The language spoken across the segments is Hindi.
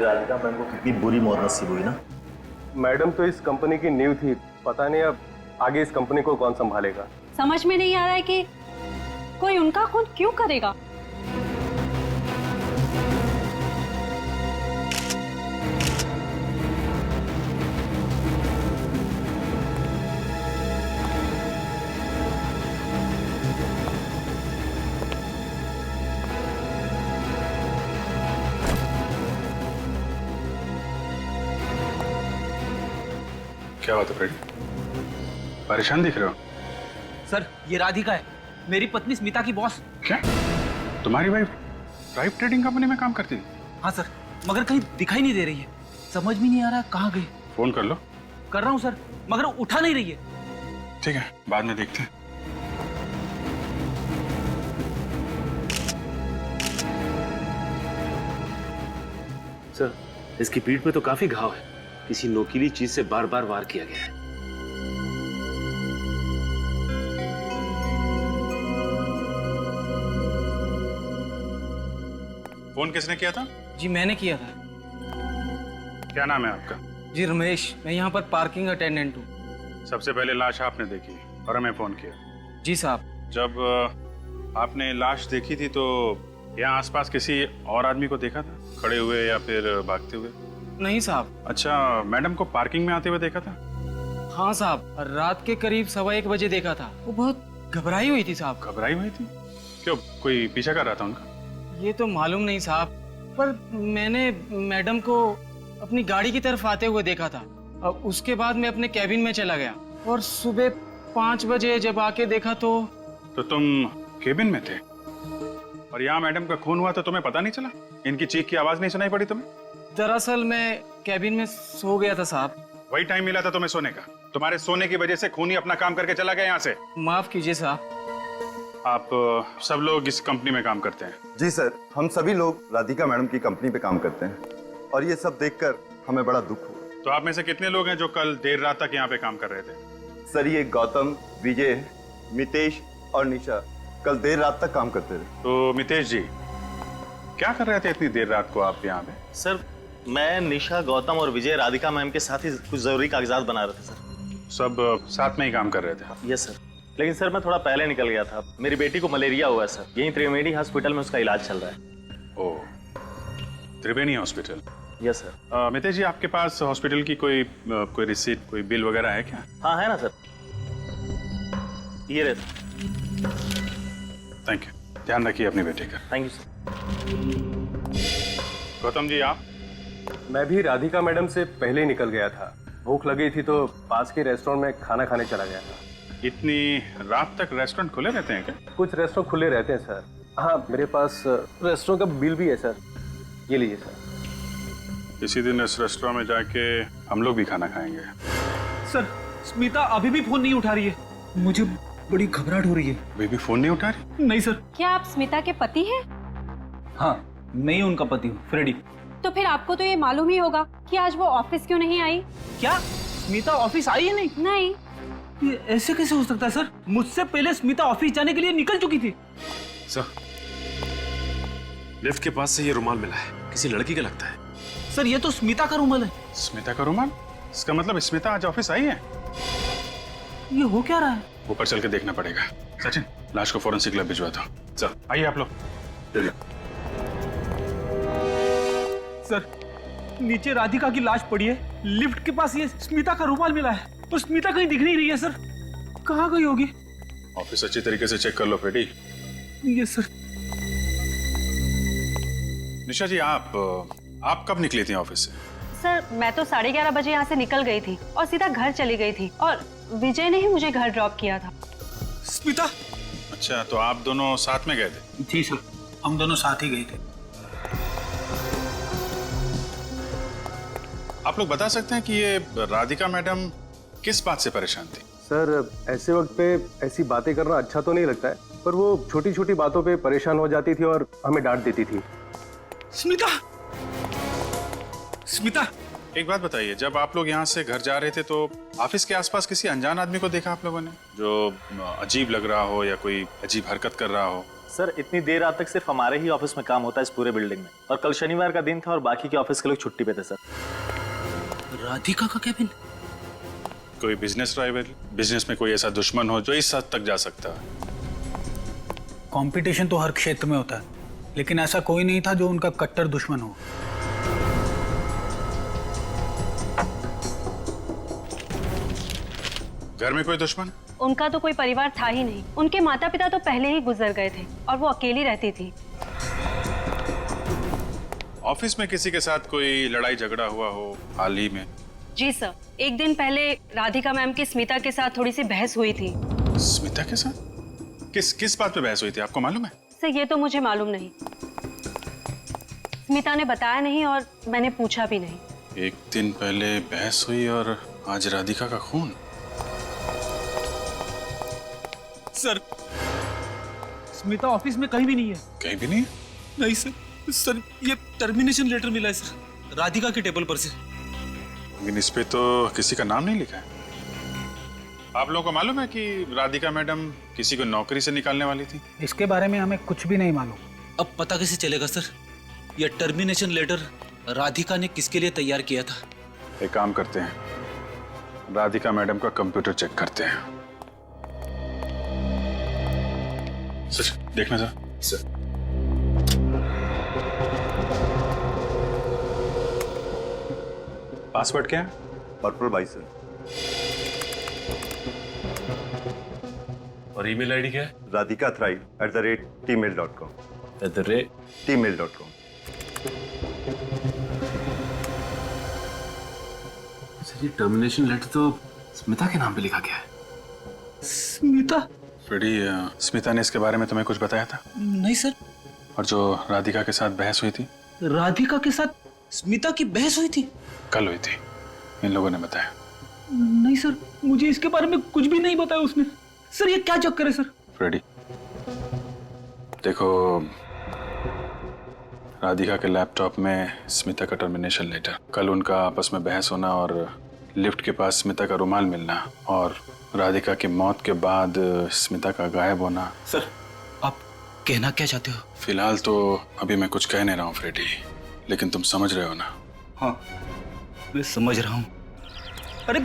राधिका मैम को कितनी बुरी मौत नसीब हुई ना। मैडम तो इस कंपनी की नींव थी, पता नहीं अब आगे इस कंपनी को कौन संभालेगा। समझ में नहीं आ रहा है कि कोई उनका खून क्यों करेगा। क्या बात है फ्रेडी, परेशान दिख रहे हो? सर ये राधिका है, मेरी पत्नी स्मिता की बॉस। क्या तुम्हारी वाइफ ड्राइव ट्रेडिंग कंपनी में काम करती है? हाँ सर, मगर कहीं दिखाई नहीं दे रही है, समझ में नहीं आ रहा कहाँ गई। फोन कर लो। कर रहा हूँ सर, मगर उठा नहीं रही है। ठीक है, बाद में देखते हैं। सर इसकी पीठ पे तो काफी घाव है, किसी नोकीली चीज से बार बार वार किया गया है। फोन किसने किया था? जी मैंने किया था। क्या नाम है आपका? जी रमेश, मैं यहाँ पर पार्किंग अटेंडेंट हूँ। सबसे पहले लाश आपने देखी और हमें फोन किया। जी साहब। जब आपने लाश देखी थी तो यहाँ आसपास किसी और आदमी को देखा था, खड़े हुए या फिर भागते हुए? नहीं साहब। अच्छा, मैडम को पार्किंग में आते हुए देखा था? हाँ साहब, रात के करीब 1:15 बजे देखा था। वो बहुत घबराई हुई थी साहब। घबराई हुई थी? क्यों, कोई पीछा कर रहा था उनका? ये तो मालूम नहीं साहब, पर मैंने मैडम को अपनी गाड़ी की तरफ आते हुए देखा था। अब उसके बाद मैं अपने कैबिन में चला गया और सुबह 5 बजे जब आके देखा तो तुम केबिन में थे और यहाँ मैडम का खून हुआ तो तुम्हें पता नहीं चला? इनकी चीख की आवाज नहीं सुनाई पड़ी तुम्हें? दरअसल मैं कैबिन में सो गया था साहब। वही टाइम मिला था तुम्हें सोने का? तुम्हारे सोने की वजह से खूनी अपना काम करके चला गया यहाँ से। माफ कीजिए साहब। आप सब लोग इस कंपनी में काम करते हैं? जी सर, हम सभी लोग राधिका मैडम की कंपनी पे काम करते हैं और ये सब देखकर हमें बड़ा दुख हुआ। तो आप में से कितने लोग हैं जो कल देर रात तक यहाँ पे काम कर रहे थे? सर ये गौतम, विजय, मितेश और निशा कल देर रात तक काम करते थे। तो मितेश जी, क्या कर रहे थे इतनी देर रात को आप यहाँ पे? सर मैं, निशा, गौतम और विजय राधिका मैम के साथ ही कुछ जरूरी कागजात बना रहे थे सर। सब साथ में ही काम कर रहे थे? यस सर, लेकिन सर मैं थोड़ा पहले निकल गया था। मेरी बेटी को मलेरिया हुआ है सर, यहीं त्रिवेणी हॉस्पिटल में उसका इलाज चल रहा है। Oh, Triveni hospital. Yes sir. Mitesh ji, आपके पास हॉस्पिटल की कोई रिसीट, कोई बिल वगैरह है क्या? हाँ है ना सर, ये रहे सर। थैंक यू, ध्यान रखिए अपनी बेटे का। Thank you sir. Gautam ji आप? मैं भी राधिका मैडम से पहले ही निकल गया था। भूख लगी थी तो पास के रेस्टोरेंट में खाना खाने चला गया था। इतनी रात तक रेस्टोरेंट खुले रहते हैं क्या? कुछ रेस्टोरेंट खुले रहते हैं सर। हाँ, मेरे पास रेस्टोरेंट का बिल भी है सर, ये लीजिए सर। इसी दिन इस रेस्टोरेंट में जाके हम लोग भी खाना खाएंगे। सर स्मिता अभी भी फोन नहीं उठा रही है, मुझे बड़ी घबराहट हो रही है। वे भी फोन नहीं उठा रही? नहीं सर। क्या आप स्मिता के पति हैं? हाँ, मैं ही उनका पति हूँ, फ्रेडी। तो फिर आपको तो ये मालूम ही होगा कि आज वो ऑफिस क्यों नहीं आई। क्या स्मिता ऑफिस आई है? नहीं नहीं। ये ऐसे कैसे हो सकता है सर? मुझसे पहले स्मिता ऑफिस जाने के लिए निकल चुकी थी। सर, लिफ्ट के पास से ये रुमाल मिला है, किसी लड़की का लगता है। सर ये तो स्मिता का रुमाल है। स्मिता का रुमाल? इसका मतलब स्मिता आज ऑफिस आई है? ये हो क्या रहा है? ऊपर चल के देखना पड़ेगा। सचिन, लाश को फोरेंसिक लैब भिजवा दो। चल आइए आप लोग। सर नीचे राधिका की लाश पड़ी है, लिफ्ट के पास ये स्मिता का रुमाल मिला है और स्मिता कहीं दिख नहीं रही है सर। कहाँ गई होगी? ऑफिस अच्छी तरीके से चेक कर लो फ्रेडी। ये सर। निशा जी, आप कब निकली थी ऑफिस से? सर मैं तो 11:30 बजे यहाँ से निकल गई थी और सीधा घर चली गई थी और विजय ने ही मुझे घर ड्रॉप किया था। स्मिता? अच्छा, तो आप दोनों साथ में गए थे? जी सर, हम दोनों साथ ही गए थे। आप लोग बता सकते हैं कि ये राधिका मैडम किस बात से परेशान थी? सर ऐसे वक्त पे ऐसी बातें करना अच्छा तो नहीं लगता है, पर वो छोटी छोटी बातों पे परेशान हो जाती थी और हमें डांट देती थी। स्मिता! स्मिता! एक बात बताइए, जब आप लोग यहाँ से घर जा रहे थे तो ऑफिस के आसपास किसी अनजान आदमी को देखा आप लोगों ने, जो अजीब लग रहा हो या कोई अजीब हरकत कर रहा हो? सर इतनी देर रात तक सिर्फ हमारे ही ऑफिस में काम होता है इस पूरे बिल्डिंग में, और कल शनिवार का दिन था और बाकी के ऑफिस के लोग छुट्टी पे थे सर। राधिका का केबिन? कोई बिजनेस राइवल, बिजनेस में कोई ऐसा दुश्मन हो जो इस हद तक जा सकता है। कंपटीशन तो हर क्षेत्र में होता है, लेकिन ऐसा कोई नहीं था जो उनका कट्टर दुश्मन हो। घर में कोई दुश्मन? उनका तो कोई परिवार था ही नहीं। उनके माता पिता तो पहले ही गुजर गए थे और वो अकेली रहती थी। ऑफिस में किसी के साथ कोई लड़ाई झगड़ा हुआ हो हाल ही में? जी सर, एक दिन पहले राधिका मैम की स्मिता के साथ थोड़ी सी बहस हुई थी। स्मिता के साथ? किस बात पे बहस हुई थी, आपको मालूम है? सर ये तो मुझे मालूम नहीं, स्मिता ने बताया नहीं और मैंने पूछा भी नहीं। एक दिन पहले बहस हुई और आज राधिका का खून। सर, स्मिता ऑफिस में कहीं भी नहीं है। कहीं भी नहीं? नहीं सर, सर ये टर्मिनेशन लेटर मिला है सर, राधिका के टेबल पर से। लेकिन इस पे तो किसी का नाम नहीं लिखा है। आप लोगों को मालूम है कि राधिका मैडम किसी को नौकरी से निकालने वाली थी? इसके बारे में हमें कुछ भी नहीं मालूम। अब पता कैसे चलेगा सर, यह टर्मिनेशन लेटर राधिका ने किसके लिए तैयार किया था? एक काम करते हैं, राधिका मैडम का कंप्यूटर चेक करते हैं। सच देखना सर। पासवर्ड क्या है? Purple by sir. और ईमेल आईडी क्या है? radhikathrive@gmail.com। gmail.com। सर ये टर्मिनेशन लेटर तो स्मिता के नाम पे लिखा गया है। स्मिता? फ्रेडी, स्मिता ने इसके बारे में तुम्हें कुछ बताया था? नहीं सर। और जो राधिका के साथ बहस हुई थी? राधिका के साथ स्मिता की बहस हुई थी? कल हुई थी, इन लोगों ने बताया। नहीं सर, मुझे इसके बारे में कुछ भी नहीं बताया उसने। सर ये क्या चक्कर है सर? फ्रेडी देखो, राधिका के लैपटॉप में स्मिता का टर्मिनेशन लेटर, कल उनका आपस में बहस होना और लिफ्ट के पास स्मिता का रुमाल मिलना, और राधिका की मौत के बाद स्मिता का गायब होना। सर आप कहना क्या चाहते हो? फिलहाल तो अभी मैं कुछ कह नहीं रहा हूँ फ्रेडी, लेकिन तुम समझ रहे हो ना? हाँ मैं समझ रहा हूँ। अरे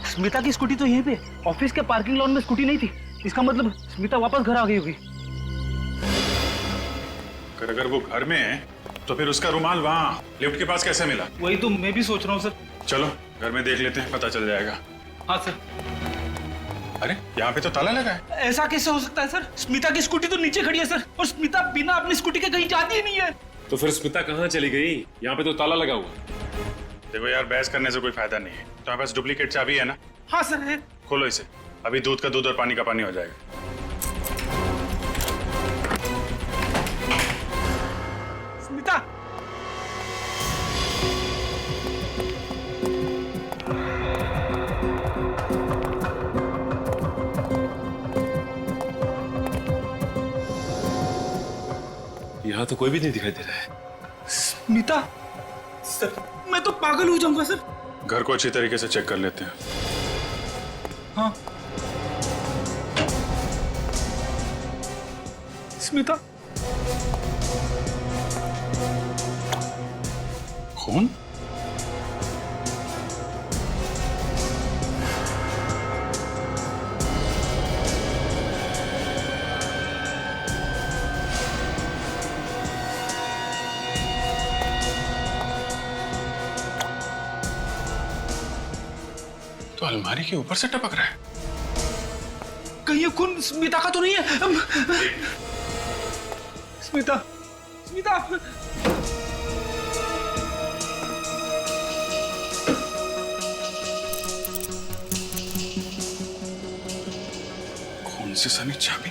स्मिता की स्कूटी तो यहीं पे ऑफिस के पार्किंग लॉन में स्कूटी नहीं थी, इसका मतलब स्मिता वापस घर आ गई होगी। अगर वो घर में है तो फिर उसका रुमाल वहाँ लिफ्ट के पास कैसे मिला? वही तो मैं भी सोच रहा हूँ सर। चलो घर में देख लेते हैं, पता चल जाएगा। हाँ सर। अरे यहाँ पे तो ताला लगा है। ऐसा कैसे हो सकता है सर? स्मिता की स्कूटी तो नीचे खड़ी है सर, और स्मिता बिना अपनी स्कूटी के कहीं जाती ही नहीं है। तो फिर स्मिता कहाँ चली गई? यहाँ पे तो ताला लगा हुआ। देखो यार, बहस करने से कोई फायदा नहीं है। तुम्हारे पास डुप्लीकेट चाबी है ना? हाँ सर है। खोलो इसे, अभी दूध का दूध और पानी का पानी हो जाएगा। स्मिता! यहाँ तो कोई भी नहीं दिखाई दे रहा है। स्मिता? सर मैं तो पागल हो जाऊंगा सर। घर को अच्छी तरीके से चेक कर लेते हैं। हाँ स्मिता? खून? तो अलमारी के ऊपर से टपक रहा है। कहीं ये खून स्मिता का तो नहीं है? स्मिता, स्मिता! खून से सनी चाबी।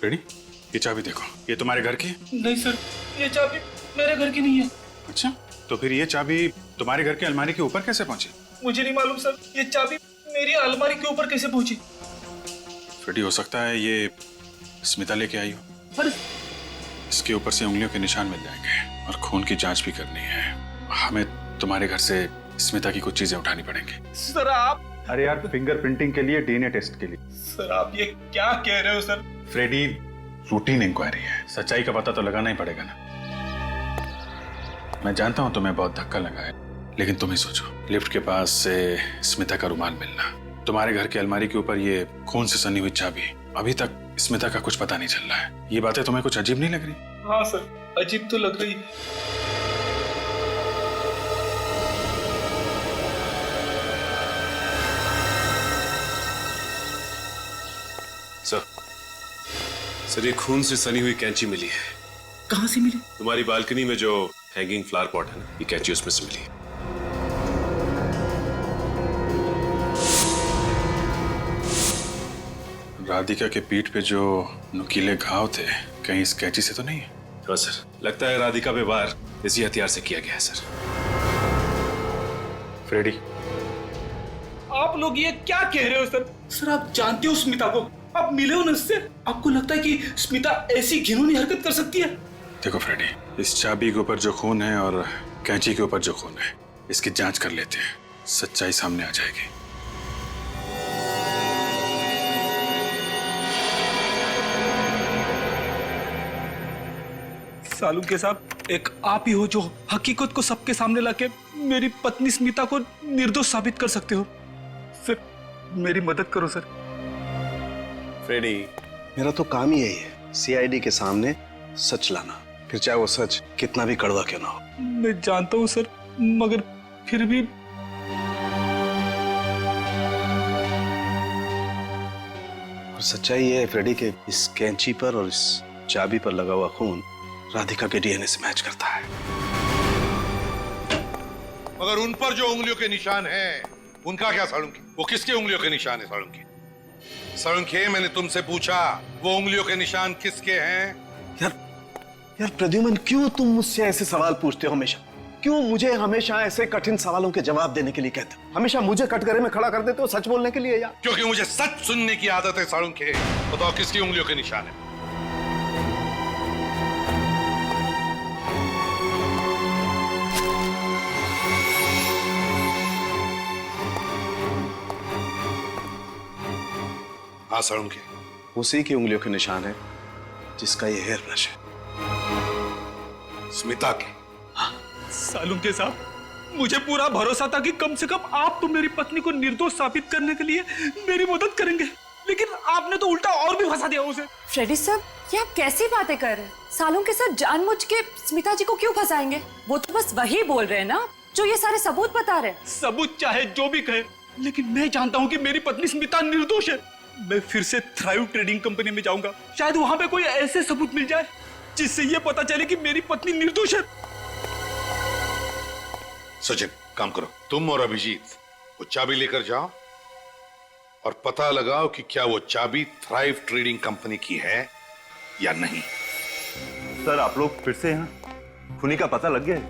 रेडी? ये चाबी देखो, ये तुम्हारे घर की है? नहीं सर, ये चाबी मेरे घर की नहीं है। अच्छा, तो फिर ये चाबी तुम्हारे घर की अलमारी के ऊपर कैसे पहुंची? मुझे नहीं मालूम सर, ये चाबी मेरी अलमारी के ऊपर कैसे पहुंची? फ्रेडी, हो सकता है ये स्मिता लेके आई हो। पर इसके ऊपर से उंगलियों के निशान मिल जाएंगे और खून की जांच भी करनी है। हमें तुम्हारे घर से स्मिता की कुछ चीजें उठानी पड़ेंगी। सर आप अरे यार, फिंगरप्रिंटिंग के लिए, डीएनए टेस्ट के लिए। सर आप ये क्या कह रहे हो सर? फ्रेडी, रूटीन इंक्वायरी है, सच्चाई का पता तो लगाना ही पड़ेगा ना। मैं जानता हूं तुम्हें बहुत धक्का लगा है, लेकिन तुम ही सोचो, लिफ्ट के पास से स्मिता का रुमाल मिलना, तुम्हारे घर की अलमारी के ऊपर ये खून से सनी हुई चाबी, अभी तक स्मिता का कुछ पता नहीं चल रहा है। ये बातें तुम्हें कुछ अजीब नहीं लग रही? हाँ सर, अजीब तो लग रही है। सर ये खून से सनी हुई कैंची मिली है। कहाँ से मिली? तुम्हारी बालकनी में जो हैंगिंग फ्लावर पॉट है ना, ये कैंची उसमें से मिली है। राधिका के पीठ पे जो नुकीले घाव थे, कहीं इस कैंची से तो नहीं है? हाँ सर, लगता है राधिका पे वार इसी हथियार से किया गया है सर। फ्रेडी, आप लोग ये क्या कह रहे हो सर? सर आप जानते हो स्मिता को, आप मिले हो ना उससे, आपको लगता है कि स्मिता ऐसी घिनौनी हरकत कर सकती है? देखो फ्रेडी, इस चाबी के ऊपर जो खून है और कैंची के ऊपर जो खून है, इसकी जांच कर लेते हैं, सच्चाई सामने आ जाएगी। सालुंके साहब, एक आप ही हो जो हकीकत को सबके सामने लाके मेरी पत्नी स्मिता को निर्दोष साबित कर सकते हो। सर मेरी मदद करो सर। फ्रेडी, मेरा तो काम ही यही है, सीआईडी के सामने सच लाना, फिर चाहे वो सच कितना भी कड़वा क्यों ना हो। मैं जानता हूँ सर, मगर फिर भी और सच्चाई ये है फ्रेडी के इस कैंची पर और इस चाबी पर लगा हुआ खून राधिका के डीएनए से मैच करता है। मगर उन पर जो उंगलियों के निशान हैं, उनका क्या सालुंकी? वो किसके उंगलियों के निशान है सालुंकी? सालुंकी, मैंने तुमसे पूछा वो उंगलियों के निशान किसके हैं? यार प्रद्युमन, क्यों तुम मुझसे ऐसे सवाल पूछते हो हमेशा? क्यों मुझे हमेशा ऐसे कठिन सवालों के जवाब देने के लिए कहते हो? हमेशा मुझे कटघरे में खड़ा कर देते हो सच बोलने के लिए यार। क्योंकि मुझे सच सुनने की आदत है सालुंकी। बताओ किसकी उंगलियों के निशान है? हाँ सालुंकी, उसी की उंगलियों के निशान है जिसका ये हेयर ब्रश है। स्मिता के? सालुंके साहब, मुझे पूरा भरोसा था कि कम से कम आप तो मेरी पत्नी को निर्दोष साबित करने के लिए मेरी मदद करेंगे, लेकिन आपने तो उल्टा और भी फंसा दिया उसे। फ्रेडी साहब, ये आप कैसी बातें कर रहे हैं? सालुंके साहब जानबूझ के स्मिता जी को क्यों फंसाएंगे? वो तो बस वही बोल रहे हैं ना जो ये सारे सबूत बता रहे हैं। सबूत चाहे जो भी कहे, लेकिन मैं जानता हूँ कि मेरी पत्नी स्मिता निर्दोष है। मैं फिर से थ्राइव ट्रेडिंग कंपनी में जाऊंगा, शायद वहां पे कोई ऐसे सबूत मिल जाए जिससे ये पता चले कि मेरी पत्नी निर्दोष है। सचिन, काम करो, तुम और अभिजीत वो चाबी लेकर जाओ और पता लगाओ कि क्या वो चाबी थ्राइव ट्रेडिंग कंपनी की है या नहीं। सर आप लोग फिर से यहाँ? खूनी का पता लग गया है?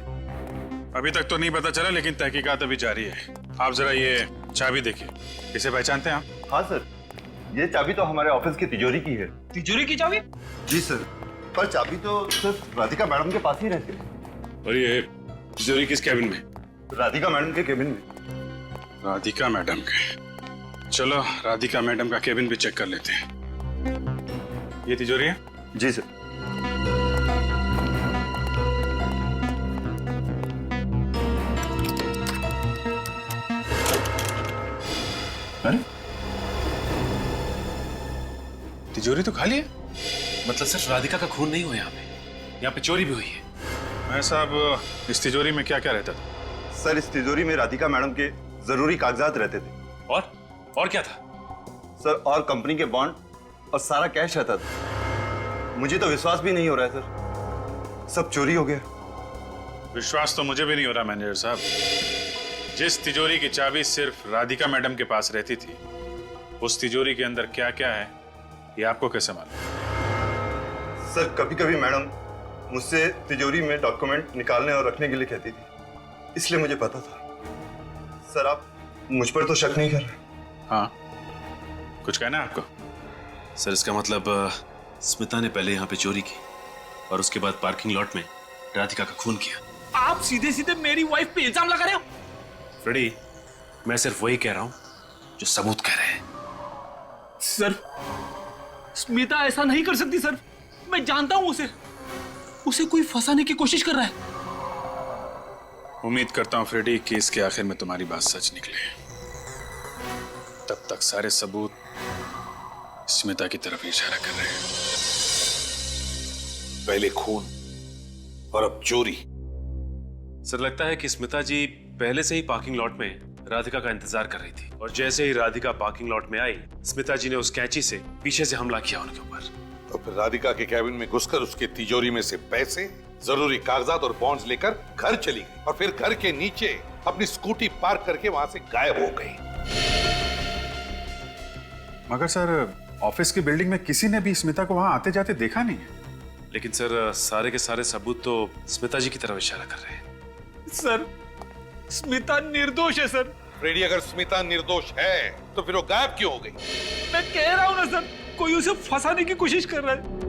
अभी तक तो नहीं पता चला, लेकिन तहकीकात अभी जारी है। आप जरा ये चाबी देखिए, इसे पहचानते हैं आप? हाँ सर, ये चाबी तो हमारे ऑफिस की तिजोरी की है। तिजोरी की चाबी? जी सर, पर चाबी तो सिर्फ राधिका मैडम के पास ही रहती है। और ये तिजोरी किस कैबिन में? राधिका मैडम के केबिन में। राधिका मैडम के? चलो राधिका मैडम का केबिन भी चेक कर लेते हैं। ये तिजोरी है? जी सर। अरे तिजोरी तो खाली है। मतलब सिर्फ राधिका का खून नहीं हुआ यहाँ पे चोरी भी हुई है। मैं साहब, इस तिजोरी में क्या क्या रहता था? सर इस तिजोरी में राधिका मैडम के जरूरी कागजात रहते थे। और क्या था? सर और कंपनी के बॉन्ड और सारा कैश रहता था। मुझे तो विश्वास भी नहीं हो रहा है सर, सब चोरी हो गया। विश्वास तो मुझे भी नहीं हो रहा मैनेजर साहब। जिस तिजोरी की चाबी सिर्फ राधिका मैडम के पास रहती थी, उस तिजोरी के अंदर क्या क्या है ये आपको कैसे मालूम? सर कभी कभी मैडम मुझसे तिजोरी में डॉक्यूमेंट निकालने और रखने के लिए कहती थी, इसलिए मुझे पता था। सर आप मुझ पर तो शक नहीं कर रहे? हाँ, कुछ कहना है आपको? सर इसका मतलब स्मिता ने पहले यहाँ पे चोरी की और उसके बाद पार्किंग लॉट में राधिका का खून किया। आप सीधे सीधे मेरी वाइफ पे इल्जाम लगा रहे हो। फ्रेडी, मैं सिर्फ वही कह रहा हूँ जो सबूत कह रहे हैं। सर, स्मिता ऐसा नहीं कर सकती सर। मैं जानता हूं उसे। उसे कोई फंसाने की कोशिश कर रहा है। उम्मीद करता हूं फ्रेडी केस के आखिर में तुम्हारी बात सच निकले। तब तक सारे सबूत स्मिता की तरफ इशारा कर रहे हैं। पहले खून और अब चोरी। सर, लगता है कि स्मिता जी पहले से ही पार्किंग लॉट में राधिका का इंतजार कर रही थी और जैसे ही राधिका पार्किंग लॉट में आई, स्मिता जी ने उस कैंची से पीछे से हमला किया उनके ऊपर। तो फिर राधिका के कैबिन में घुसकर उसके तिजोरी में से पैसे, जरूरी कागजात और बॉन्ड्स लेकर घर चली गई और फिर घर के नीचे अपनी स्कूटी पार्क करके वहां से गायब हो गई। मगर सर, ऑफिस की बिल्डिंग में किसी ने भी स्मिता को वहां आते जाते देखा नहीं है। लेकिन सर, सारे के सारे सबूत तो स्मिता जी की तरफ इशारा कर रहे हैं। सर, स्मिता निर्दोष है सर। फ्रेडी, अगर स्मिता निर्दोष है तो फिर वो गायब क्यों हो गई? मैं कह रहा हूं ना सर, कोई उसे फंसाने की कोशिश कर रहा है।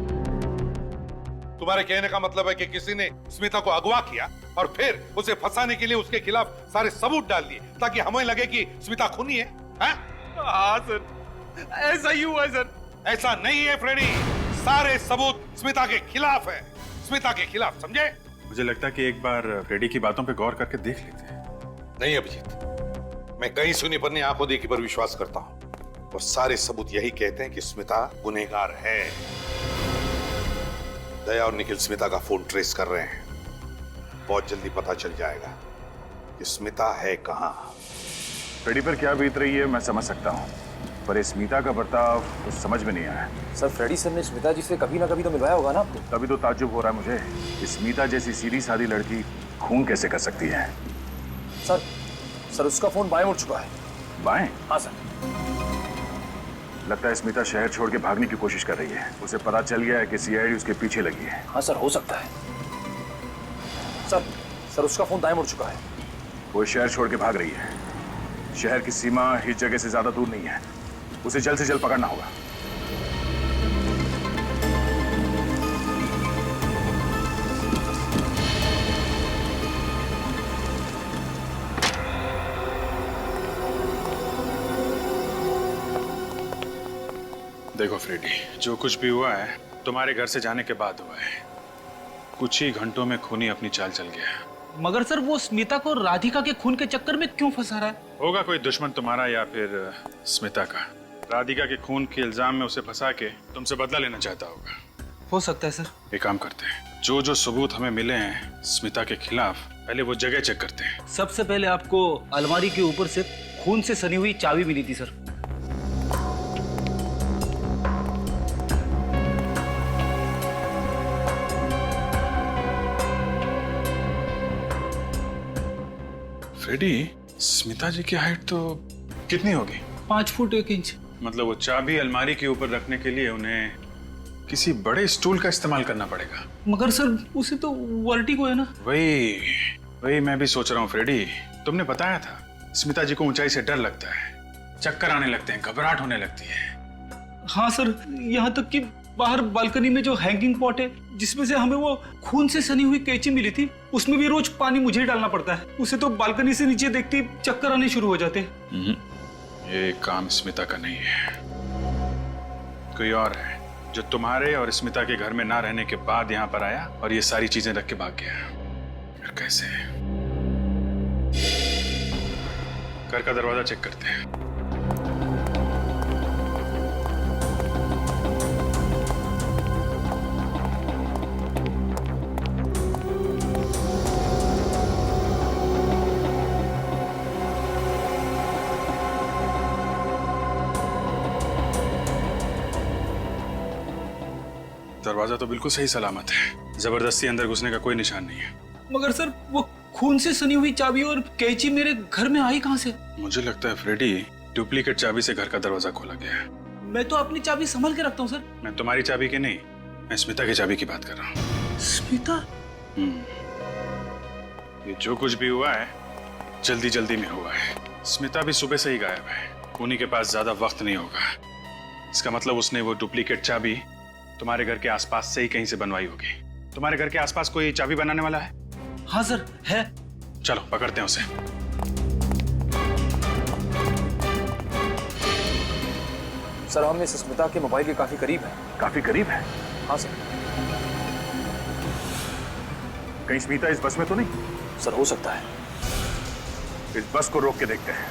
तुम्हारे कहने का मतलब है कि किसी ने स्मिता को अगवा किया और फिर उसे फंसाने के लिए उसके खिलाफ सारे सबूत डाल दिए ताकि हमें लगे कि स्मिता खूनी है? हाँ सर, ऐसा ही हुआ है सर। ऐसा नहीं है फ्रेडी, सारे सबूत स्मिता के खिलाफ है, स्मिता के खिलाफ, समझे? मुझे लगता है कि एक बार फ्रेडी की बातों पे गौर करके देख लेते हैं। नहीं अभिजीत, मैं कहीं सुनी पर नहीं, आंखों देखी पर विश्वास करता हूं और सारे सबूत यही कहते हैं कि स्मिता गुनहगार है। दया और निखिल स्मिता का फोन ट्रेस कर रहे हैं। बहुत जल्दी पता चल जाएगा कि स्मिता है कहां। फ्रेडी पर क्या बीत रही है मैं समझ सकता हूँ, पर स्मिता का बर्ताव कुछ समझ में नहीं आया। सर, फ्रेडी सर ने स्मिता जी से कभी ना कभी तो मिलवाया होगा ना आपको? तभी तो ताज्जुब हो रहा है मुझे कि स्मिता जैसी सीधी सादी लड़की खून कैसे कर सकती है। सर, उसका फोन बाएं मुड़ चुका है। बाएं? हाँ सर। लगता है स्मिता शहर छोड़ के भागने की कोशिश कर रही है। उसे पता चल गया है कि सीआईडी उसके पीछे लगी है। हाँ सर, हो सकता है। सर, उसका फोन दाएं मुड़ चुका है। वो शहर छोड़ के भाग रही है। शहर की सीमा इस जगह से ज्यादा दूर नहीं है। उसे जल्द से जल्द पकड़ना होगा। देखो फ्रेडी, जो कुछ भी हुआ है तुम्हारे घर से जाने के बाद हुआ है। कुछ ही घंटों में खूनी अपनी चाल चल गया। मगर सर, वो स्मिता को राधिका के खून के चक्कर में क्यों फंसा रहा है? होगा कोई दुश्मन तुम्हारा या फिर स्मिता का। राधिका के खून के इल्जाम में उसे फंसा के तुमसे बदला लेना चाहता होगा। हो सकता है सर। एक काम करते हैं, जो जो सबूत हमें मिले हैं स्मिता के खिलाफ, पहले वो जगह चेक करते हैं। सबसे पहले आपको अलमारी के ऊपर से खून से सनी हुई चाबी मिली थी सर। फ्रेडी, स्मिता जी की हाइट तो कितनी होगी? 5 फुट 1 इंच। मतलब वो चाबी अलमारी के ऊपर रखने के लिए उन्हें किसी बड़े स्टूल का इस्तेमाल करना पड़ेगा। मगर सर, उसे तो वर्टिगो है ना। वही मैं भी सोच रहा हूँ फ्रेडी। तुमने बताया था स्मिता जी को ऊंचाई से डर लगता है, चक्कर आने लगते हैं, घबराहट होने लगती है। हाँ सर, यहाँ तक कि बाहर बालकनी में जो हैंगिंग पॉट है जिसमें से हमें वो खून से सनी हुई कैंची मिली थी, उसमें भी रोज पानी मुझे ही डालना पड़ता है। उसे तो बालकनी से नीचे देखते ही चक्कर आने शुरू हो जाते हैं। ये काम स्मिता का नहीं है, कोई और है जो तुम्हारे और स्मिता के घर में ना रहने के बाद यहाँ पर आया और ये सारी चीजें रख के भाग गया। फिर कैसे? घर का दरवाजा चेक करते हैं। दरवाजा तो बिल्कुल सही सलामत है, जबरदस्ती अंदर घुसने का कोई निशान नहीं है। मगर सर, वो खून से सनी हुई चाबी और कैंची मेरे घर में आई कहां से? मुझे लगता है फ्रेडी, डुप्लीकेट चाबी से घर का दरवाजा खोला गया है। मैं तो अपनी चाबी संभाल के रखता हूँ सर। मैं तुम्हारी चाबी की नहीं, मैं स्मिता की चाबी की बात कर रहा हूँ। स्मिता? ये जो कुछ भी हुआ है जल्दी जल्दी में हुआ है। स्मिता भी सुबह से ही गायब है। खूनी के पास ज्यादा वक्त नहीं होगा। इसका मतलब उसने वो डुप्लीकेट चाबी तुम्हारे घर के आसपास से ही कहीं से बनवाई होगी। तुम्हारे घर के आसपास कोई चाबी बनाने वाला है? हाँ सर, है। चलो पकड़ते हैं उसे। सर हम इस स्मिता के मोबाइल के काफी करीब हैं। काफी करीब है? हाँ सर। कहीं स्मिता इस बस में तो नहीं? सर हो सकता है। इस बस को रोक के देखते हैं।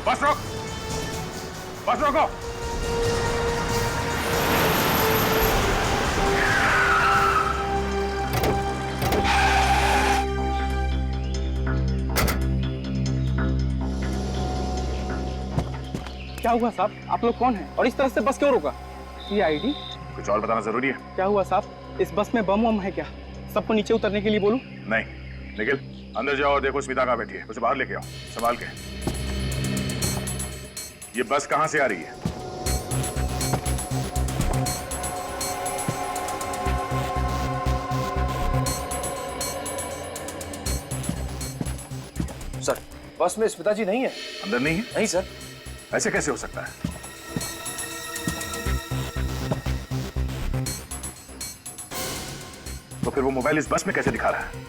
बस रोक, बस रोको। क्या हुआ साहब? आप लोग कौन हैं और इस तरह से बस क्यों रोका? CID? कुछ और बताना जरूरी है? क्या हुआ साहब? इस बस में बम वम है क्या? सबको नीचे उतरने के लिए बोलूं? नहीं, निखिल अंदर जाओ और देखो स्मिता कहाँ बैठी है, उसे बाहर लेके आओ संभाल के। ये बस कहाँ से आ रही है? सर बस में स्मिता जी नहीं है। अंदर नहीं है? नहीं सर। ऐसे कैसे हो सकता है? तो फिर वो मोबाइल इस बस में कैसे दिखा रहा है?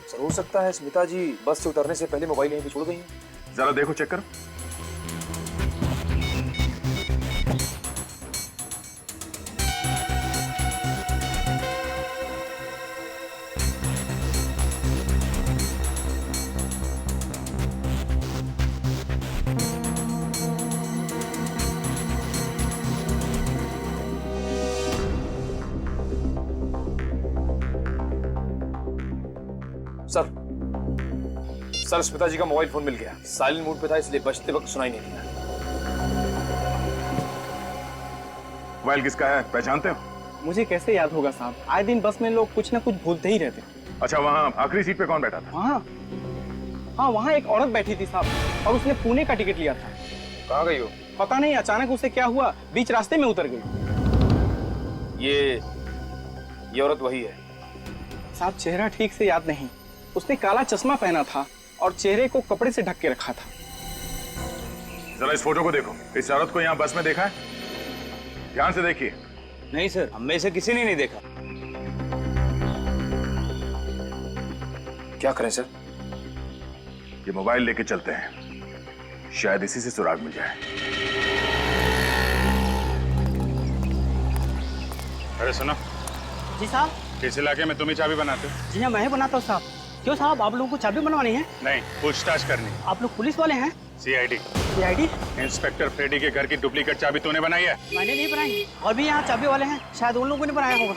सर हो सकता है स्मिता जी बस से उतरने से पहले मोबाइल यहीं पे छोड़ गई हैं। जरा देखो, चेक करो। सर स्मिता जी का मोबाइल फोन मिल गया। साइलेंट मोड पे था इसलिए बजते वक्त सुनाई नहीं दिया। मोबाइल किसका है, पहचानते हो? मुझे कैसे याद होगा साहब, आए दिन बस में लोग कुछ ना कुछ भूलते ही रहते। अच्छा, वहाँ आखिरी सीट पे कौन बैठा था? हाँ वहाँ एक औरत बैठी थी साहब और उसने पुणे का टिकट लिया था। कहाँ गई हो? पता नहीं, अचानक उसे क्या हुआ, बीच रास्ते में उतर गई। ये औरत वही है साहब? चेहरा ठीक से याद नहीं। उसने काला चश्मा पहना था और चेहरे को कपड़े से ढक के रखा था। जरा इस फोटो को देखो। इस औरत को यहाँ बस में देखा है? ध्यान से देखिए। नहीं सर, हम में से किसी ने नहीं देखा। क्या करें सर? ये मोबाइल लेके चलते हैं, शायद इसी से सुराग मिल जाए। अरे सुनो जी साहब। इस इलाके में तुम ही चाबी बनाते हो? जी हाँ, मैं ही बनाता हूँ साहब। क्यों साहब, आप लोगों को चाबी बनवानी है? नहीं, पूछताछ करनी। आप लोग पुलिस वाले हैं? CID। इंस्पेक्टर फ्रेडी के घर की डुप्लीकेट चाबी तूने बनाई है? मैंने नहीं बनाई। और भी यहाँ चाबी वाले हैं, शायद उन लोगों ने बनाया होगा।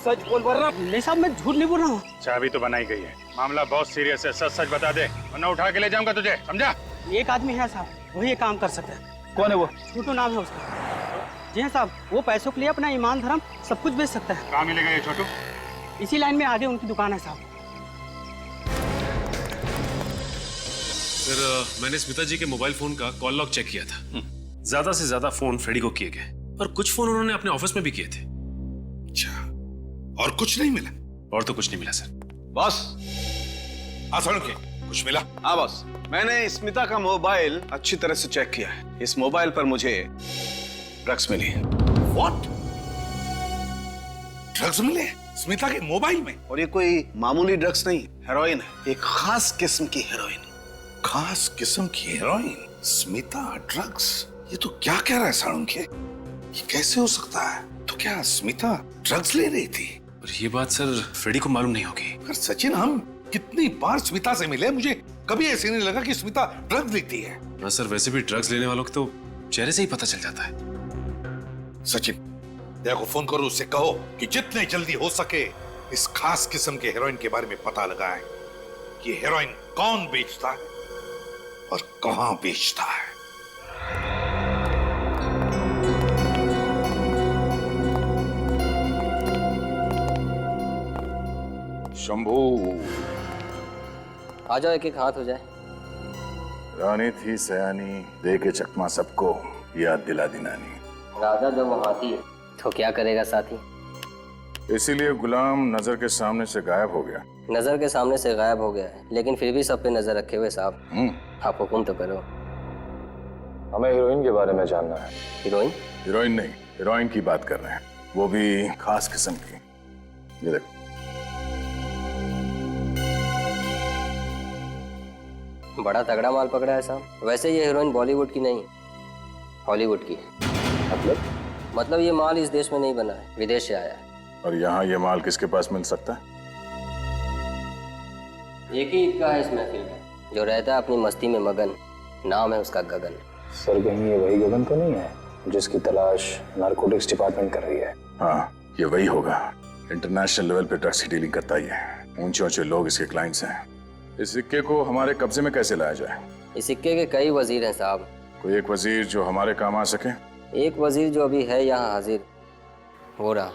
सच बोल रहा? नहीं साहब, मैं झूठ नहीं बोल रहा हूँ। चाबी तो बनाई गई है। मामला बहुत सीरियस है, सच सच बता दे वरना उठा के ले जाऊंगा तुझे, समझा? एक आदमी है साहब, वही ये काम कर सकता है। कौन है वो? छोटू नाम है उसका। जी हाँ साहब, वो पैसों के लिए अपना ईमान धर्म सब कुछ बेच सकता है। कहाँ मिलेगा ये छोटू? इसी लाइन में आगे उनकी दुकान है साहब। सर मैंने स्मिता जी के मोबाइल फोन का कॉल लॉग चेक किया था। ज्यादा से ज्यादा फोन फ्रेडी को किए गए और कुछ फोन उन्होंने अपने ऑफिस में भी किए थे। अच्छा, और कुछ नहीं मिला? और तो कुछ नहीं मिला सर। बॉस आसान के कुछ मिला? हाँ बॉस, मैंने स्मिता का मोबाइल अच्छी तरह से चेक किया है। इस मोबाइल पर मुझे ड्रग्स मिली है। व्हाट? ड्रग्स मिले स्मिता के मोबाइल में? और ये कोई मामूली ड्रग्स नहीं, हेरोइन है। एक खास किस्म की हेरोइन। खास किस्म की हेरोइन? स्मिता ड्रग्स? ये तो क्या कह रहा है साळुंखे? ये कैसे हो सकता है? तो क्या स्मिता ड्रग्स ले रही थी? और ये बात सर फ्रेडी को मालूम नहीं होगी। पर सचिन, हम कितनी बार स्मिता से मिले, मुझे कभी ऐसे नहीं लगा कि स्मिता ड्रग्स लेती है। ना सर, वैसे भी ड्रग्स लेने वालों को तो चेहरे से ही पता चल जाता है। सचिन, दया को फोन करो, उससे कहो कि जितने जल्दी हो सके इस खास किस्म के हेरोइन के बारे में पता लगाएं। ये हेरोइन कौन बेचता है और कहां बेचता है। शंभू, आ जाओ, एक एक हाथ हो जाए। रानी थी सयानी, दे के चकमा सबको याद दिला दी नानी। राजा जब वो हाथी तो क्या करेगा साथी? इसीलिए गुलाम नजर के सामने से गायब हो गया। नजर के सामने से गायब हो गया है, लेकिन फिर भी सब पे नजर रखे हुए साहब। आप हुक्म तो करो। हमें हीरोइन के बारे में जानना है। हीरोइन? हीरोइन नहीं, हीरोइन की बात कर रहे हैं, वो भी खास किस्म की। ये देखो। बड़ा तगड़ा माल पकड़ा है साहब। वैसे ये हीरोइन बॉलीवुड की नहीं, हॉलीवुड की है। मतलब ये माल इस देश में नहीं बना है, विदेश से आया है। और यहाँ ये माल किसके पास मिल सकता है? एक ही इक्का है इस महफिल में, जो रहता है अपनी मस्ती में मगन, नाम है उसका गगन। सर कहीं ये वही गगन तो नहीं है जिसकी तलाश नारकोटिक्स डिपार्टमेंट कर रही है? हाँ, ये वही होगा। इंटरनेशनल लेवल पे ड्रग्स की डीलिंग करता ही है। ऊंचे ऊंचे लोग इसके क्लाइंट्स हैं। इस सिक्के को हमारे कब्जे में कैसे लाया जाए? इस सिक्के के कई वजीर हैं साहब। कोई एक वजीर जो हमारे काम आ सके? एक वजीर जो अभी है यहाँ हाजिर, हो रहा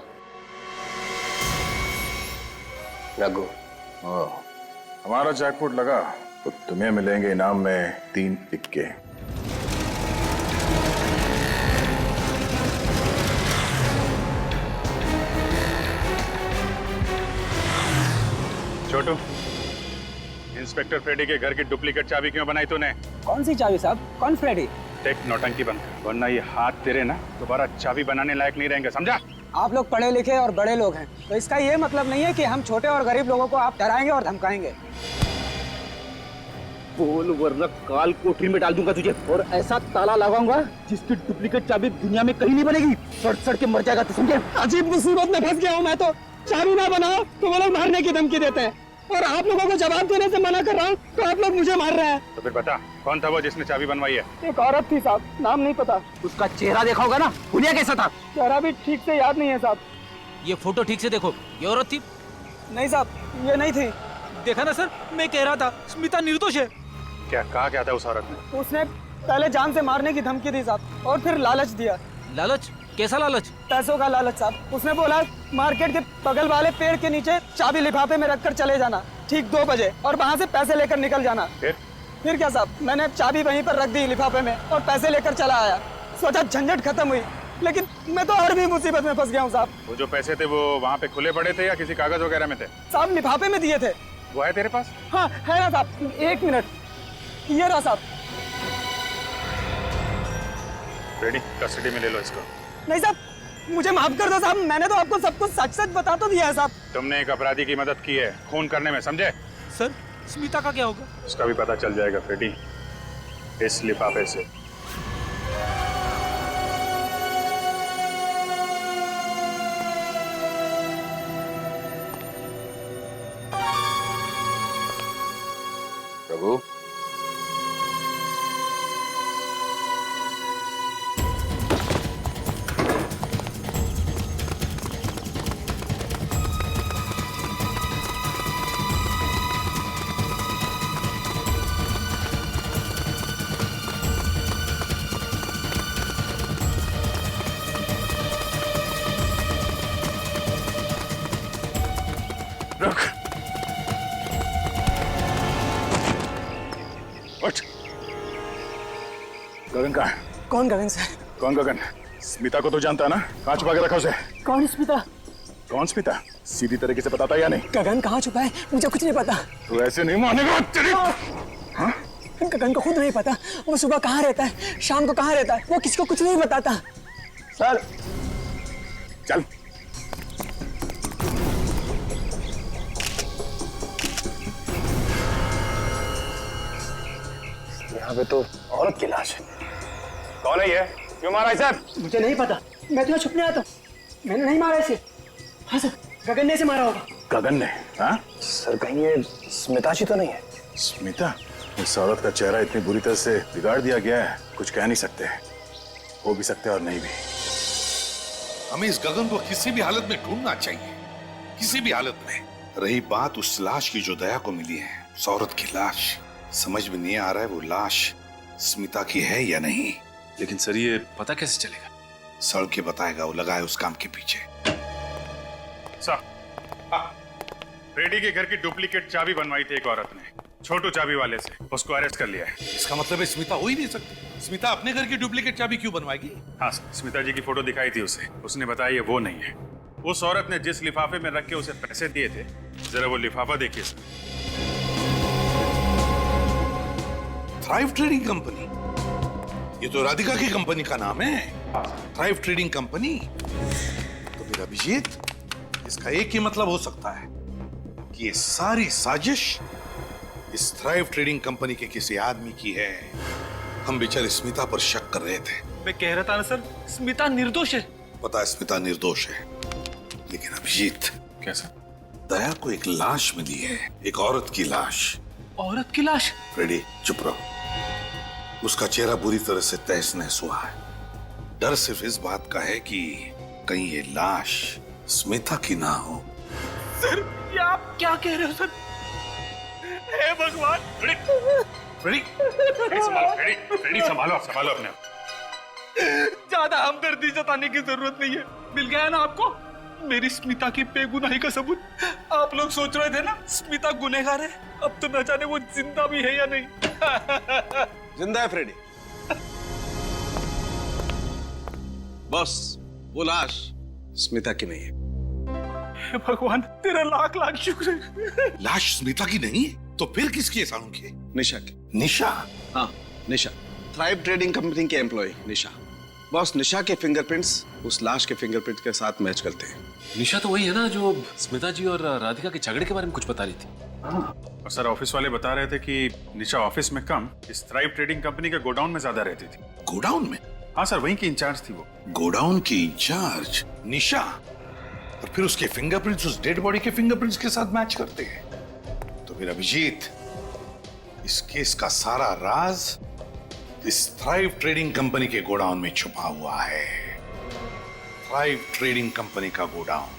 रघु। हमारा जैकपॉट लगा तो तुम्हें मिलेंगे इनाम में 3 इक्के। छोटू, इंस्पेक्टर फ्रेडी के घर की डुप्लीकेट चाबी क्यों बनाई तूने? कौन सी चाबी साहब? कौन फ्रेडी? टेक नौटंकी बंद कर, वरना ये हाथ तेरे ना दोबारा चाबी बनाने लायक नहीं रहेंगे, समझा? आप लोग पढ़े लिखे और बड़े लोग हैं, तो इसका ये मतलब नहीं है कि हम छोटे और गरीब लोगों को आप डराएंगे और धमकाएंगे। बोल वरना काल कोठरी में डाल दूंगा तुझे, और ऐसा ताला लगाऊंगा जिसकी डुप्लीकेट चाबी दुनिया में कहीं नहीं बनेगी। सड़ सड़ के मर जाएगा तू, समझे? अजीब मुसीबत में फंस गया हूँ मैं तो। चाबी ना बनाओ तो वो लोग मारने की धमकी देते हैं, और आप लोगों को जवाब देने से मना कर रहा हूँ तो आप लोग मुझे मार रहे हैं। तो फिर बता, कौन था वो जिसने चाबी बनवाई है? एक औरत थी साहब, नाम नहीं पता। उसका चेहरा देखा होगा ना, हुलिया कैसा था? चेहरा भी ठीक से याद नहीं है साहब। ये फोटो ठीक से देखो, ये औरत थी? नहीं साहब, ये नहीं थी। देखा ना सर, मैं कह रहा था स्मिता निर्दोष है। क्या कहा क्या था उस औरत ने? उसने पहले जान से मारने की धमकी दी साहब, और फिर लालच दिया। लालच? कैसा लालच? पैसों का लालच साहब। उसने बोला मार्केट के बगल वाले पेड़ के नीचे चाबी लिफाफे में रखकर चले जाना ठीक 2 बजे, और वहाँ से पैसे लेकर निकल जाना। फिर क्या साहब, मैंने चाबी वहीं पर रख दी लिफाफे में और पैसे लेकर चला आया। सोचा झंझट खत्म हुई, लेकिन मैं तो और भी मुसीबत में फंस गया हूँ साहब। वो जो पैसे थे वो वहाँ पे खुले पड़े थे या किसी कागज वगैरह में थे? साहब लिफाफे में दिए थे। वो है तेरे पास? हाँ है ना साहब, 1 मिनट, ये रहा साहब। रेडी, कस्टडी में ले लो इसको। नहीं साहब, मुझे माफ कर दो साहब, मैंने तो आपको सब कुछ सच सच बता तो दिया है साहब। तुमने एक अपराधी की मदद की है खून करने में, समझे? सर स्मिता का क्या होगा? उसका भी पता चल जाएगा फ्रेडी, इस लिफाफे से। प्रभु, रुक, उठ। गगन कहाँ है? कौन गगन सर? कौन गगन? स्मिता को तो जानता है ना? कहाँ छुपा के रखा उसे? कौन स्मिता? कौन स्मिता? सीधी तरीके से बताता या नहीं? गगन कहाँ छुपा है मुझे कुछ नहीं पता। तू ऐसे नहीं मानेगा तेरी। हाँ? गगन को खुद नहीं पता, वो सुबह कहाँ रहता है, शाम को कहाँ रहता है, वो किसी को कुछ नहीं बताता। सर चल। यहाँ पे तो औरत की लाश है। कौन है ये? क्यों मारा इसे? मुझे नहीं पता, मैं तुम्हें छुपने आता हूँ, मैंने नहीं मारा इसे। हाँ सर, गगन ने इसे मारा होगा। गगन ने? हाँ सर कहीं ये स्मिता जी तो नहीं है? स्मिता? इस औरत का चेहरा इतनी बुरी तरह से बिगाड़ दिया गया है, कुछ कह नहीं सकते। हो भी सकते और नहीं भी। हमें इस गगन को किसी भी हालत में ढूंढना चाहिए, किसी भी हालत में। रही बात उस लाश की जो दया को मिली है, उस औरत की लाश, समझ में नहीं आ रहा है वो लाश स्मिता की है या नहीं। लेकिन सर ये पता कैसे चलेगा? सड़ के बताएगा, वो लगा है उस काम के पीछे। फ्रेडी के घर की डुप्लीकेट चाबी बनवाई थी एक औरत ने, छोटू चाबी वाले से। उसको अरेस्ट कर लिया है। इसका मतलब है स्मिता हो ही नहीं सकती। स्मिता अपने घर की डुप्लीकेट चाबी क्यों बनवाएगी? हाँ, स्मिता जी की फोटो दिखाई थी उसे, उसने बताया ये वो नहीं है। उस औरत ने जिस लिफाफे में रख के उसे पैसे दिए थे, जरा वो लिफाफा देखिए सर। थ्राइव ट्रेडिंग कंपनी, ये तो राधिका की कंपनी का नाम है, थ्राइव ट्रेडिंग कंपनी। तो फिर अभिजीत, इसका एक ही मतलब हो सकता है कि ये सारी साजिश इस थ्राइव ट्रेडिंग कंपनी के किसी आदमी की है। हम बेचारे स्मिता पर शक कर रहे थे। मैं कह रहा था ना सर, स्मिता निर्दोष है। पता है स्मिता निर्दोष है, लेकिन अभिजीत कैसा? दया को एक लाश मिली है, एक औरत की लाश। औरत की लाश? फ्रेडी चुप रहो। उसका चेहरा बुरी तरह से तहस नहस हुआ है। डर सिर्फ इस बात का है कि कहीं ये लाश स्मिता की ना हो। सर ये आप क्या कह रहे हो सर? हे भगवान! फ्रेडी संभालो अपने आप। ज्यादा हमदर्दी जताने की जरूरत नहीं है। मिल गया ना आपको मेरी स्मिता की बेगुनाही का सबूत। आप लोग सोच रहे थे ना स्मिता गुनहगार है, अब तो न जाने वो जिंदा भी है या नहीं। जिंदा है फ्रेडी। बस वो लाश स्मिता की नहीं है। हे भगवान, तेरा लाख लाख शुक्र है। लाश स्मिता की नहीं है तो फिर किसकी है सानू की? निशा की। निशा? हाँ निशा, थ्राइव ट्रेडिंग कंपनी के एम्प्लॉय निशा। बॉस, निशा के फिंगरप्रिंट्स उस लाश के फिंगरप्रिंट के साथ मैच करते हैं। निशा तो वही है ना जो स्मिता जी और राधिका के झगड़े के बारे में कुछ बता रही थी। और सर ऑफिस वाले बता रहे थे कि निशा ऑफिस में कम, इस थ्राइव ट्रेडिंग कंपनी के गोडाउन में ज्यादा रहती थी। गोडाउन में? हाँ सर, वहीं की इंचार्ज थी वो। गोडाउन की इंचार्ज निशा? और फिर उसके फिंगरप्रिंट्स उस डेड बॉडी के फिंगरप्रिंट्स के साथ मैच करते हैं। तो फिर अभिजीत, इस केस का सारा राज इस थ्राइव ट्रेडिंग कंपनी के गोडाउन में छुपा हुआ है। थ्राइव ट्रेडिंग कंपनी का गोडाउन।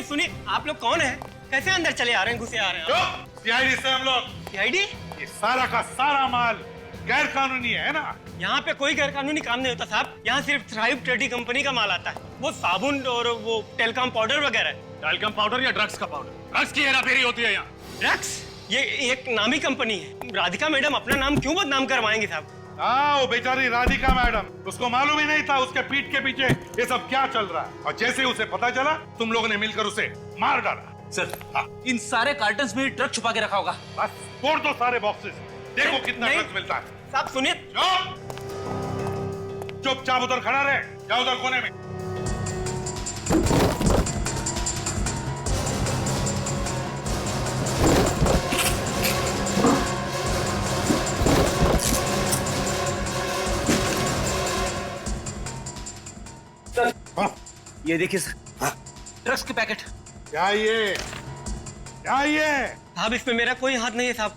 सुनिए, आप लोग कौन हैं? कैसे अंदर चले आ रहे हैं, घुसे आ रहे हैं? सीआईडी से हम लोग। सीआईडी? ये सारा का सारा माल गैर कानूनी है ना? यहाँ पे कोई गैर कानूनी काम नहीं होता साहब। यहाँ सिर्फ थ्राइव ट्रेडिंग कंपनी का माल आता है। वो साबुन और वो टेलकॉम पाउडर वगैरह। टेलकॉम पाउडर या ड्रग्स का पाउडर? ड्रग्स की हेराफेरी होती है यहाँ। ड्रग्स? ये एक नामी कंपनी है। राधिका मैडम अपना नाम क्यों बदनाम करवाएंगे साहब? हाँ, वो बेचारी राधिका मैडम, उसको मालूम ही नहीं था उसके पीठ के पीछे ये सब क्या चल रहा है। और जैसे उसे पता चला, तुम लोगों ने मिलकर उसे मार डाला। सर, इन सारे कार्टन्स में ट्रक छुपा के रखा होगा। बस तोड़ दो सारे बॉक्सेस, देखो कितना ड्रग्स मिलता है। साहब सुनिए। चुपचाप उधर खड़ा रहे, जाओ उधर कोने में। ये देखिए सर, ड्रग्स के पैकेट। क्या ये? क्या ये? साहब इसमें मेरा कोई हाथ नहीं है साहब।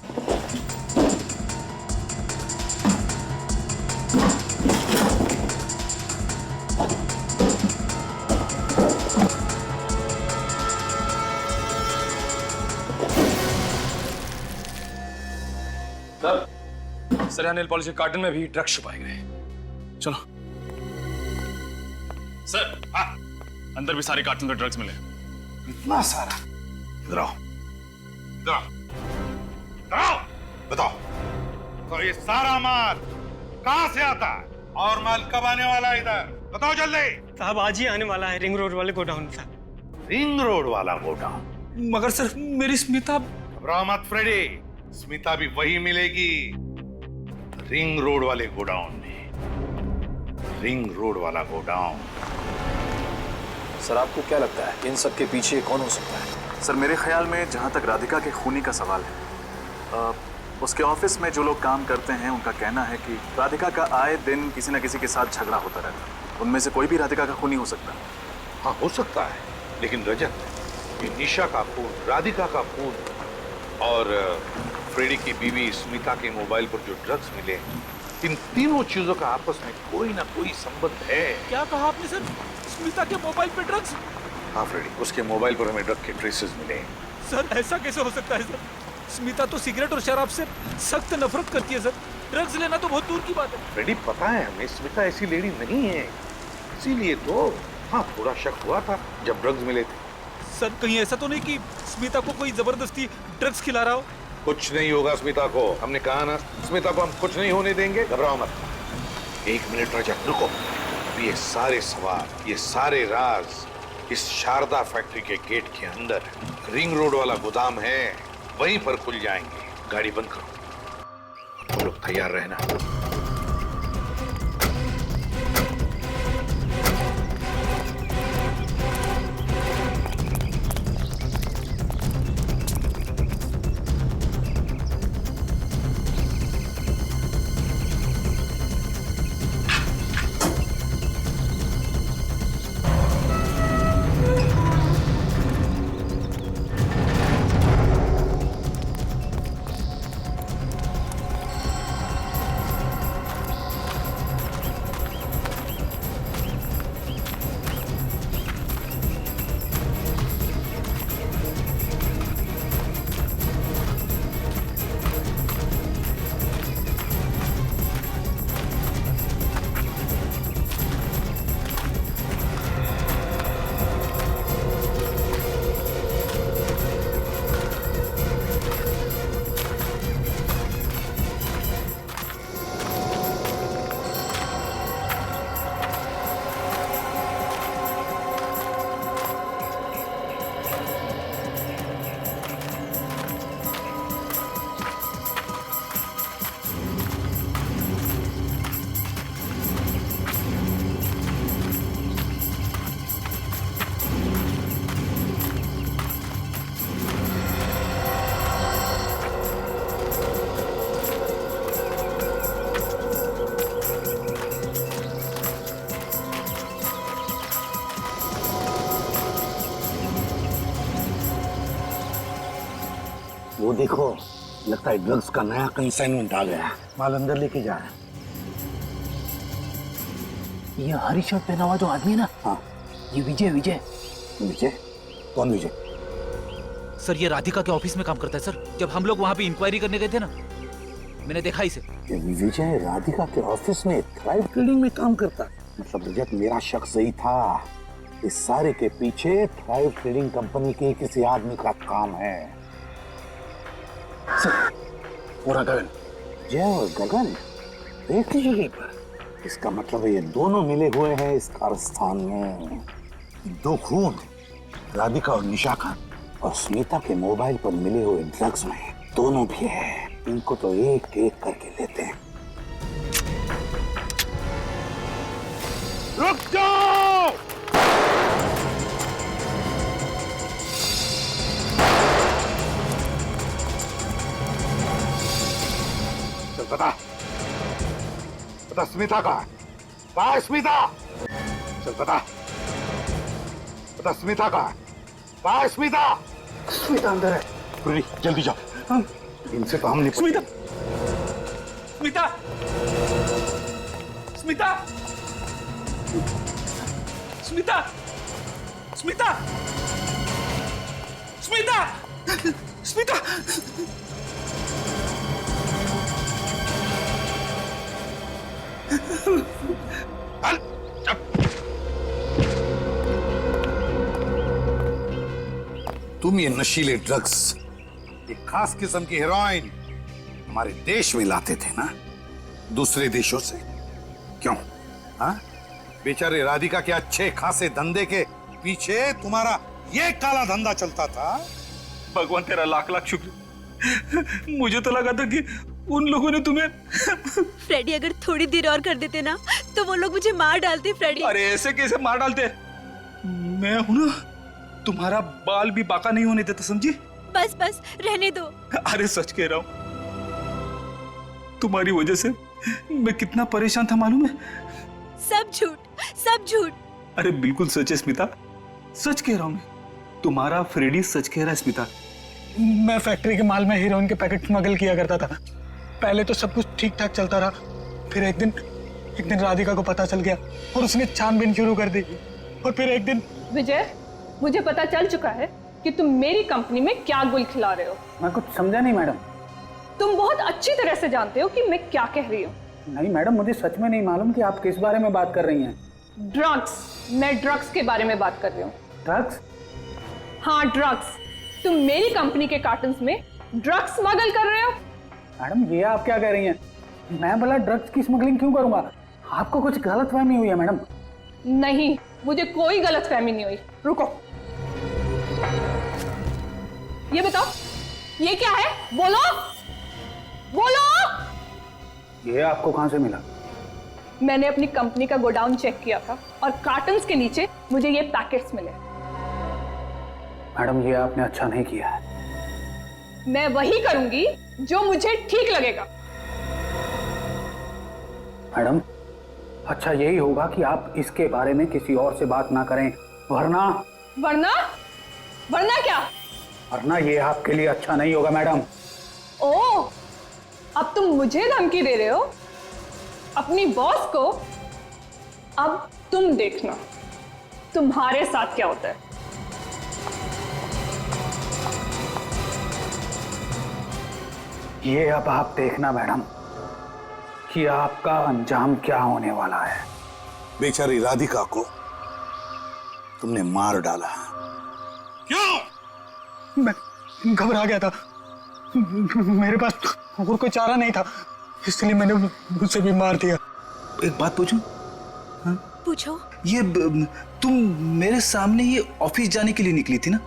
सर यहाँ नेल पॉलिश के कार्टन में भी ड्रग्स छुपाए गए। चलो सर। हाँ, अंदर भी सारे कार्टन में ड्रग्स मिले। इतना सारा? इधर आओ, इधर आओ, इधर आओ। बताओ, तो ये सारा माल कहाँ से आता है और माल कब आने वाला है इधर? बताओ जल्दी। साहब आज ही आने वाला है रिंग रोड वाले गोडाउन साहब। रिंग रोड वाला गोडाउन? मगर सर मेरी स्मिता। घबराओ मत फ्रेडी, स्मिता भी वही मिलेगी, रिंग रोड वाले गोडाउन में। रिंग रोड वाला गोडाउन। सर आपको क्या लगता है इन सब के पीछे कौन हो सकता है? सर मेरे ख्याल में जहाँ तक राधिका के खूनी का सवाल है, उसके ऑफिस में जो लोग काम करते हैं उनका कहना है कि राधिका का आए दिन किसी न किसी के साथ झगड़ा होता रहता है। उनमें से कोई भी राधिका का खूनी हो सकता है। हाँ हो सकता है, लेकिन रजत, ये निशा का खून, राधिका का खून और फ्रेडी की बीवी स्मिता के मोबाइल पर जो ड्रग्स मिले, इन तीनों चीजों का आपस में कोई ना कोई संबंध है। क्या कहा आपने सर? स्मिता के मोबाइल पे ड्रग्स? हाँ फ्रेडी, उसके मोबाइल पर हमें ड्रग के ट्रेसेस मिले। सर ऐसा कैसे हो सकता है सर? स्मिता तो सिगरेट और शराब से सख्त नफरत करती है सर। ड्रग्स लेना तो बहुत दूर की बात है। फ्रेडी पता है हमें, स्मिता ऐसी लेडी नहीं है, इसीलिए तो हाँ थोड़ा शक हुआ था जब ड्रग्स मिले थे। सर कहीं ऐसा तो नहीं कि स्मिता को कोई जबरदस्ती ड्रग्स खिला रहा हो? कुछ नहीं होगा स्मिता को, हमने कहा ना स्मिता को हम कुछ नहीं होने देंगे, घबराओ मत। एक मिनट रजत रुको, ये सारे सवाल, ये सारे राज इस शारदा फैक्ट्री के गेट के अंदर रिंग रोड वाला गोदाम है, वहीं पर खुल जाएंगे। गाड़ी बंद करो। तुम लोग तैयार रहना। वो देखो, लगता है ड्रग्स का नया कंसाइनमेंट आ गया है। माल अंदर लेके जा रहा है। ये हरी शर्ट पहना हुआ जो आदमी है ना, हाँ, ये विजय। विजय? कौन विजय? सर ये राधिका के ऑफिस में काम करता है सर। जब हम लोग वहाँ पे इंक्वायरी करने गए थे ना, मैंने देखा इसे। विजय राधिका के ऑफिस में थ्राइव ट्रेडिंग में काम करता है। मतलब रजत, मेरा शक सही था। इस सारे के पीछे थ्राइव ट्रेडिंग कंपनी के किसी आदमी का काम है। पूरा गगन, जय और गगन एक ही जगह पर। इसका मतलब है ये दोनों मिले हुए हैं इस कारस्थान में। दो खून, राधिका और निशा का, और स्मिता के मोबाइल पर मिले हुए ड्रग्स में दोनों भी है। इनको तो एक एक करके लेते हैं। रुक जाओ! चल बता स्मिता का है? स्मिता, चल बता स्मिता का है? स्मिता अंदर है। प्रीति जल्दी जाओ, इनसे तो हम नहीं। स्मिता, स्मिता, स्मिता, स्मिता, स्मिता, स्मिता, स्मिता। तुम ये नशीले ड्रग्स, एक खास किस्म की हेरोइन हमारे देश में लाते थे ना, दूसरे देशों से। क्यों? हाँ, बेचारे राधिका के अच्छे खासे धंधे के पीछे तुम्हारा ये काला धंधा चलता था। भगवान तेरा लाख लाख शुक्र। मुझे तो लगा था कि उन लोगों ने तुम्हें फ्रेडी, अगर थोड़ी देर और कर देते ना तो वो लोग मुझे मार डालते। फ्रेडी, अरे ऐसे कैसे मार डालते? मैं हूं ना, तुम्हारा बाल भी बाका नहीं होने देता, समझी? बस बस रहने दो। अरे सच कह रहा हूं, तुम्हारी वजह से मैं कितना परेशान था मालूम है? सब झूठ, सब झूठ। अरे बिल्कुल सच है स्मिता, सच कह रहा हूं मैं। तुम्हारा फ्रेडी सच कह रहा है स्मिता। मैं फैक्ट्री के माल में हीरोइन के पैकेट स्मगल किया करता था। पहले तो सब कुछ ठीक ठाक चलता रहा, फिर एक दिन राधिका को पता चल गया और उसने छानबीन शुरू कर दी। और फिर एक दिन विजय, मुझे पता चल चुका है कि तुम मेरी कंपनी में क्या गुल खिला रहे हो। मैं कुछ समझा नहीं मैडम। तुम बहुत अच्छी तरह से जानते हो कि मैं क्या कह रही हूँ। नहीं मैडम, मुझे सच में नहीं मालूम कि आप किस बारे में बात कर रही हैं। ड्रग्स, मैं ड्रग्स के बारे में बात कर रही हूँ। ड्रग्स? हाँ ड्रग्स। तुम मेरी कंपनी के कार्टन्स में ड्रग्स स्मगल कर रहे हो। मैडम ये आप क्या कह रही हैं? मैं भला ड्रग्स की स्मगलिंग क्यों करूंगा? आपको कुछ गलतफहमी हुई है मैडम। नहीं, मुझे कोई गलतफहमी नहीं हुई। रुको, ये बताओ ये क्या है? बोलो बोलो। ये आपको कहाँ से मिला? मैंने अपनी कंपनी का गोडाउन चेक किया था और कार्टन्स के नीचे मुझे ये पैकेट्स मिले। मैडम, ये आपने अच्छा नहीं किया है। मैं वही करूंगी जो मुझे ठीक लगेगा। मैडम, अच्छा यही होगा कि आप इसके बारे में किसी और से बात ना करें, वरना क्या? वरना ये आपके लिए अच्छा नहीं होगा मैडम। ओह, अब तुम मुझे धमकी दे रहे हो? अपनी बॉस को? अब तुम देखना तुम्हारे साथ क्या होता है। ये अब आप देखना मैडम कि आपका अंजाम क्या होने वाला है। बेचारी राधिका को तुमने मार डाला। क्यों? मैं घबरा गया था, मेरे पास और कोई चारा नहीं था, इसलिए मैंने उसे भी मार दिया। एक बात पूछूं? पूछो। ये तुम मेरे सामने ये ऑफिस जाने के लिए निकली थी ना?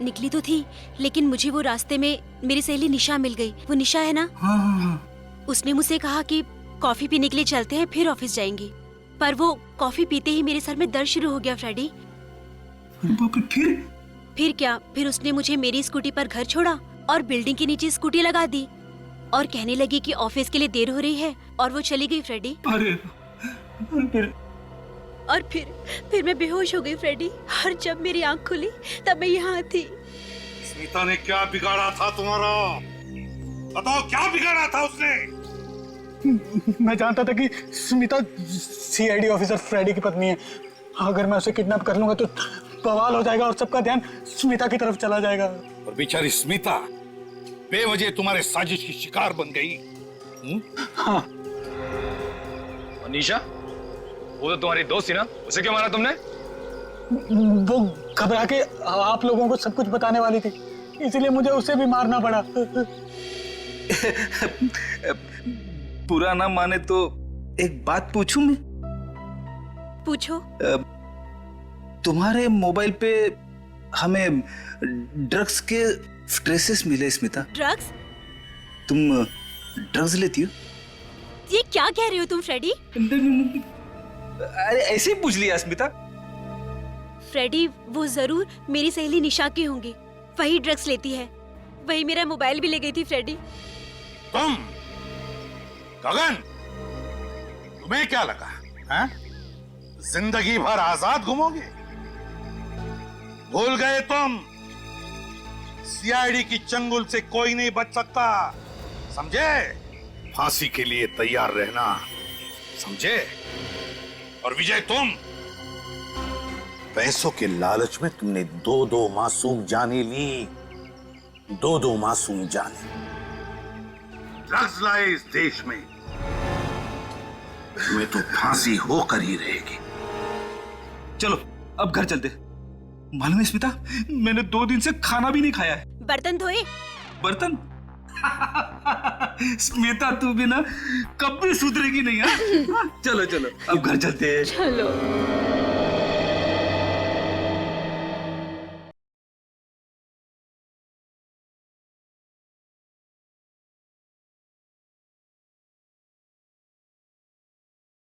निकली तो थी, लेकिन मुझे वो रास्ते में मेरी सहेली निशा मिल गई। वो निशा है ना? हाँ हाँ हाँ। उसने मुझसे कहा कि कॉफी पीने के लिए चलते हैं, फिर ऑफिस जाएंगे। पर वो कॉफी पीते ही मेरे सर में दर्द शुरू हो गया फ्रेडी। फिर क्या? फिर उसने मुझे मेरी स्कूटी पर घर छोड़ा और बिल्डिंग के नीचे स्कूटी लगा दी और कहने लगी कि ऑफिस के लिए देर हो रही है, और वो चली गई फ्रेडी। फिर मैं बेहोश हो गई फ्रेडी, और जब मेरी आंख खुली तब मैं यहाँ थी। स्मिता ने क्या बिगाड़ा था तुम्हारा? बताओ, क्या बिगाड़ा था उसने? मैं जानता था कि स्मिता सीआईडी ऑफिसर फ्रेडी की पत्नी है। अगर मैं उसे किडनैप कर लूंगा तो बवाल हो जाएगा और सबका ध्यान स्मिता की तरफ चला जाएगा। और बेचारी स्मिता बेवजह तुम्हारे साजिश की शिकार बन गई। हाँ। और निशा, वो तो तुम्हारी दोस्त थी ना, उसे क्यों मारा तुमने? वो घबरा के आप लोगों को सब कुछ बताने वाली थी, इसलिए मुझे उसे भी मारना पड़ा। बुरा ना माने तो एक बात पूछूं मैं? पूछो। तुम्हारे मोबाइल पे हमें ड्रग्स के ट्रेसेस मिले स्मिता। ड्रग्स? तुम ड्रग्स लेती हो? ये क्या कह रहे हो तुम फ्रेडी? अरे ऐसे ही पूछ लिया स्मिता। फ्रेडी, वो जरूर मेरी सहेली निशा की होंगी, वही ड्रग्स लेती है, वही मेरा मोबाइल भी ले गई थी फ्रेडी। तुम गगन, तुम्हें क्या लगा है? जिंदगी भर आजाद घूमोगे? भूल गए तुम, सीआईडी की चंगुल से कोई नहीं बच सकता, समझे? फांसी के लिए तैयार रहना, समझे? और विजय, तुम पैसों के लालच में तुमने दो मासूम जाने ली, दो मासूम जाने। ड्रग्स लाए इस देश में, तुम्हें तो फांसी होकर ही रहेगी। चलो अब घर चलते। मालूम है स्मिता, मैंने 2 दिन से खाना भी नहीं खाया है। बर्तन धोए? बर्तन? स्मिता, तू भी ना कभी सुधरेगी नहीं। हाँ? चलो चलो अब घर चलते हैं। चलो।